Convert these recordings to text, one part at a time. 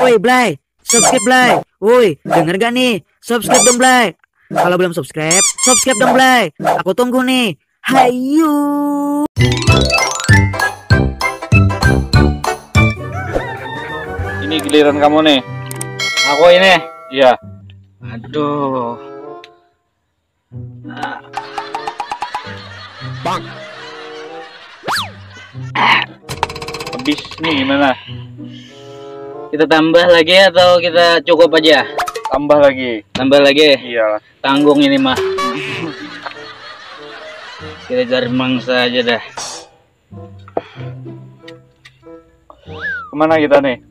Woi Blay, subscribe Blay. Woi, denger gak nih? Subscribe dong Blay. Kalau belum subscribe, subscribe dong Blay. Aku tunggu nih. Hayu. Ini giliran kamu nih. Aku ini. Iya. Aduh. Bang. Habis nih gimana? Kita tambah lagi atau kita cukup aja? Tambah lagi. Tambah lagi. Iya. Tanggung ini mah. Kita cari mangsa aja dah. Kemana kita nih?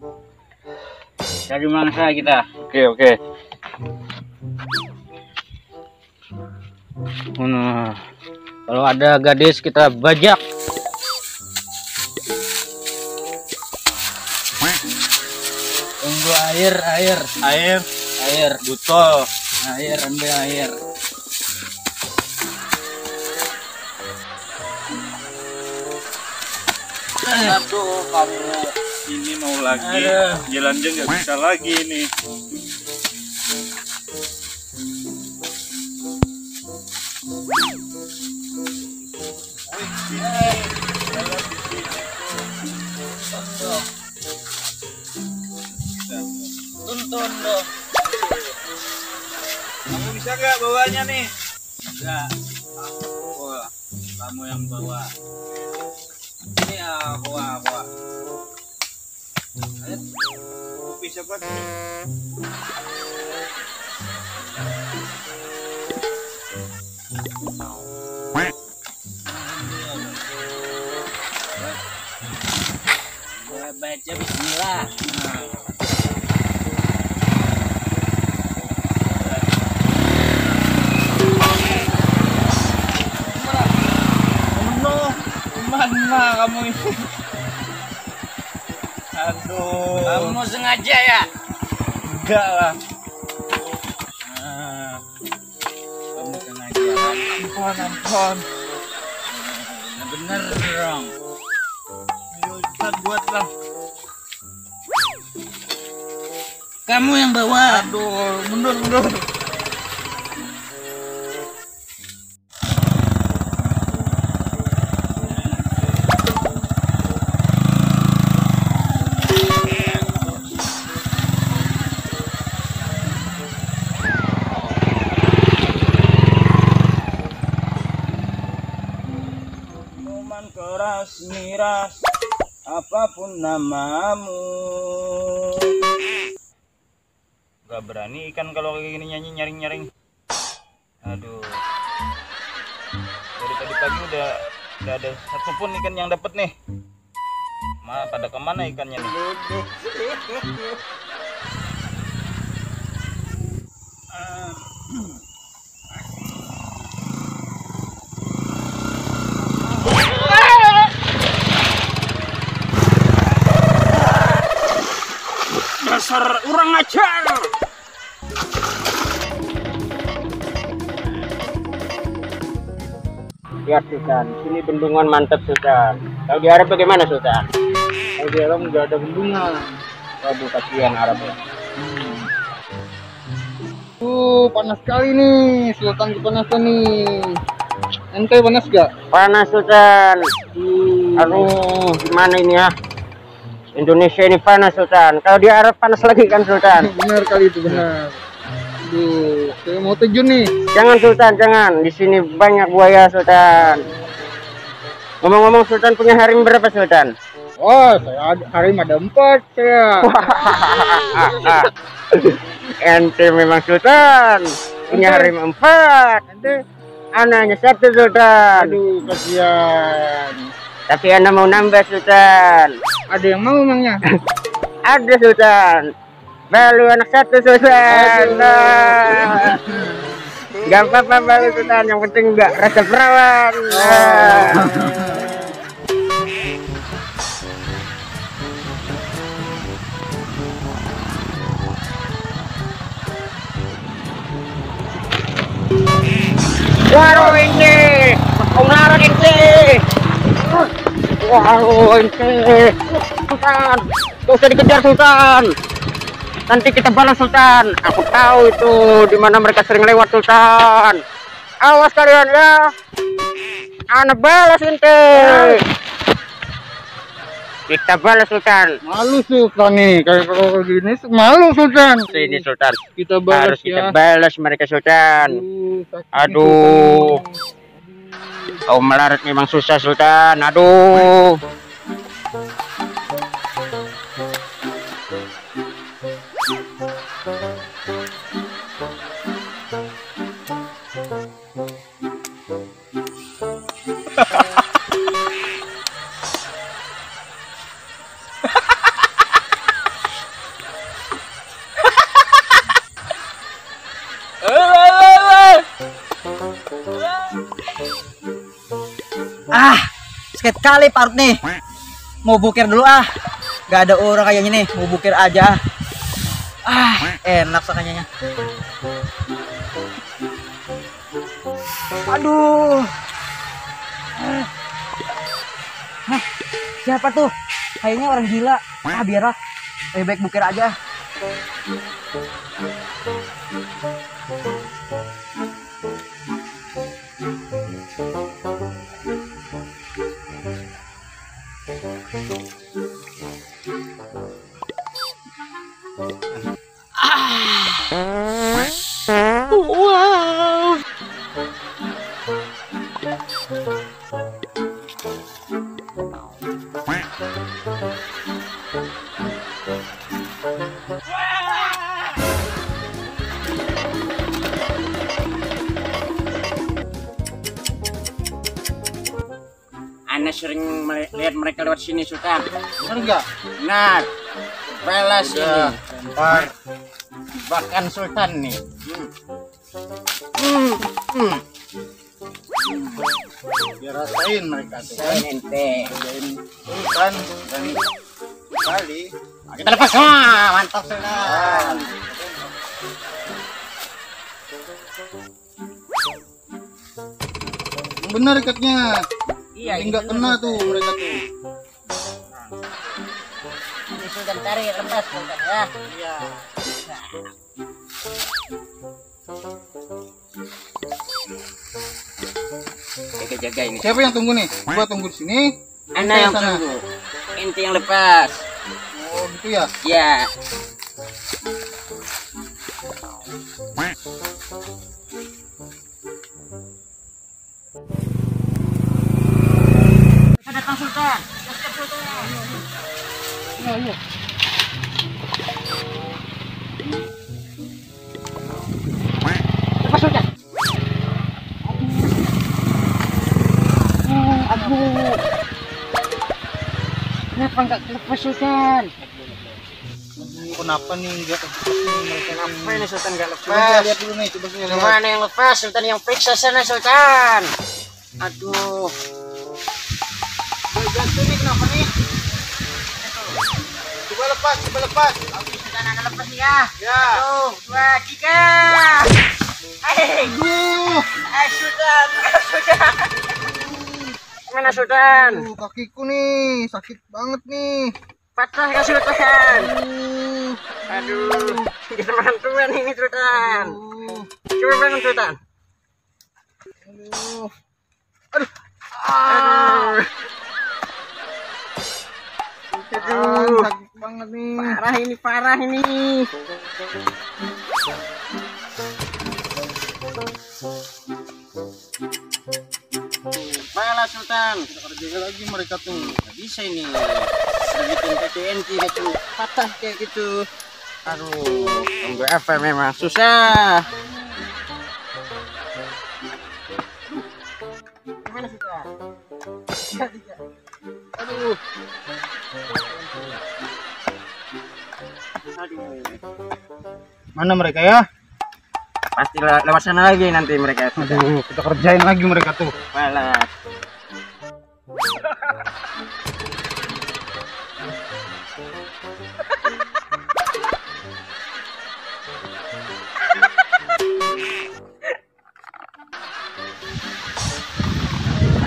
Cari mangsa kita. Oke. Nah, kalau ada gadis kita bajak. Tunggu air, Botol. ambil air. Aduh, kamu ini mau lagi jalan-jalan nggak bisa lagi nih. Tuntun dong. Kamu bisa nggak bawanya nih? Enggak. Kamu yang bawa. Ini aku. Ayo. Bisa kan? Baca bismillah. Mana kamu ini? Aduh. Kamu sengaja ya? Enggak lah. Kamu sengaja. Ampun. Bener dong. Ayo kita buat lah. Kamu yang bawa. Aduh, mundur. Keras miras apapun namamu. Gak berani kan kalau kayak gini nyanyi nyaring. Aduh, dari tadi pagi udah ada satupun ikan yang dapat nih. Pada kemana ikannya nih? Dasar orang ajar. Lihat Sultan, sini bendungan mantap Sultan. Saudi Arab bagaimana Sultan? Saudi Arab nggak ada bendungan. Waduh, kasihan Arab ya. Panas sekali nih, Sultan kepanasan nih. Ente panas gak? Panas Sultan. Aduh, gimana ini ya? Indonesia ini panas Sultan. Kalau di Arab panas lagi kan Sultan? Benar kali itu, benar. Aduh, saya mau terjun nih. Jangan Sultan, jangan. Di sini banyak buaya Sultan. Ngomong-ngomong Sultan punya harim berapa Sultan? Oh, saya harim ada 4 saya. Ente memang Sultan. Punya harim 4. Ente, Anaknya 1 Sultan. aduh kasihan. Tapi Anda mau nambah Sultan. Ada yang mau emangnya? Ada Sultan. Balu anak 1 Sultan. Nah. Gak apa-apa balu Sultan. Yang penting enggak rasa perawan. Waduh ini, ungaran ini. Waduh ini, Sultan, gak usah dikejar Sultan. Nanti kita balas Sultan. Aku tahu itu di mana mereka sering lewat Sultan. Awas kalian ya. Anak balas ente. Kita balas Sultan. Malu Sultan nih, kayak kalau gini malu Sultan. Sini Sultan. Kita balas Harus kita ya. balas mereka Sultan. Sakit Aduh. Sultan. Kau melarat memang susah Sultan. Aduh. Sakit kali parut nih. Mau bukir dulu ah. Gak ada orang kayaknya nih, mau bukir aja. Enak sakanya. Aduh. Siapa tuh? Kayaknya orang gila. Biarlah. Lebih baik bukir aja. Wow. Ana sering lihat mereka lewat sini Sultan. Benar enggak? Benar. Balas ini. Lempar. Bahkan Sultan nih. Biar rasain mereka tuh kan. Ente. Rasain Sultan dan kali. Kita lepas semua. Mantap Sultan. Benar ikatnya. Iya, Enggak kena tuh mereka tuh. Ini Sultan tarik lepas Sultan ya. Iya. Jaga-jaga ini. Siapa yang tunggu nih? Gua tunggu di sini. Ana yang sana. tunggu. Ente yang lepas. Oh gitu ya. Ya. Datang Sultan. Siap Sultan. Ayo. Lepas Sultan. Kenapa enggak lepas Sultan? Kenapa nih enggak lepas nih mereka? Kenapa ini Sultan enggak lepas? Coba lihat dulu nih, coba sini lihat. Mana yang lepas? Sultan yang periksa sana Sultan. Aduh. Gantung nih kenapa nih? Coba lepas, coba lepas. Sultan anak lepas nih ya. Ya. 1, 2, 3. Aduh. Sultan. Mana Sultan? Kakiku nih sakit banget nih. Patah ya Sultan. Aduh. Kita bantuan ini Sultan. Coba bangun Sultan. Aduh. Aduh. Aduh. Sakit banget nih. Parah ini. Balas Sultan. Kita kerja lagi mereka tuh. Nggak bisa ini. Bikin TNT gitu patah kayak gitu. Aduh, tunggu apa memang susah. Gimana Sultan? Aduh. Aduh. Mana mereka ya? Pasti lewat sana lagi nanti mereka. Aduh, kita kerjain lagi mereka tuh. Balas.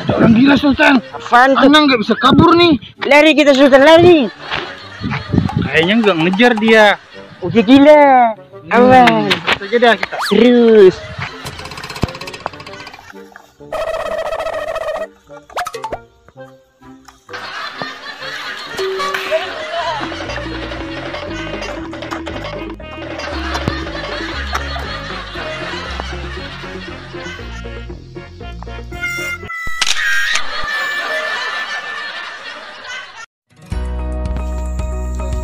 Ada orang gila Sultan. Apaan tuh? Ana nggak bisa kabur nih. Lari kita Sultan, lari. Kayaknya nggak ngejar dia. Udah gila. Aman. Saja dah kita. Terus.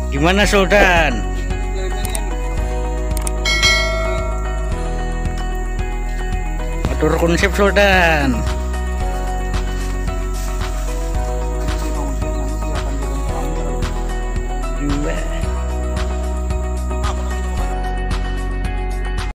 Gimana Sultan? Atur konsep Sultan. Dua.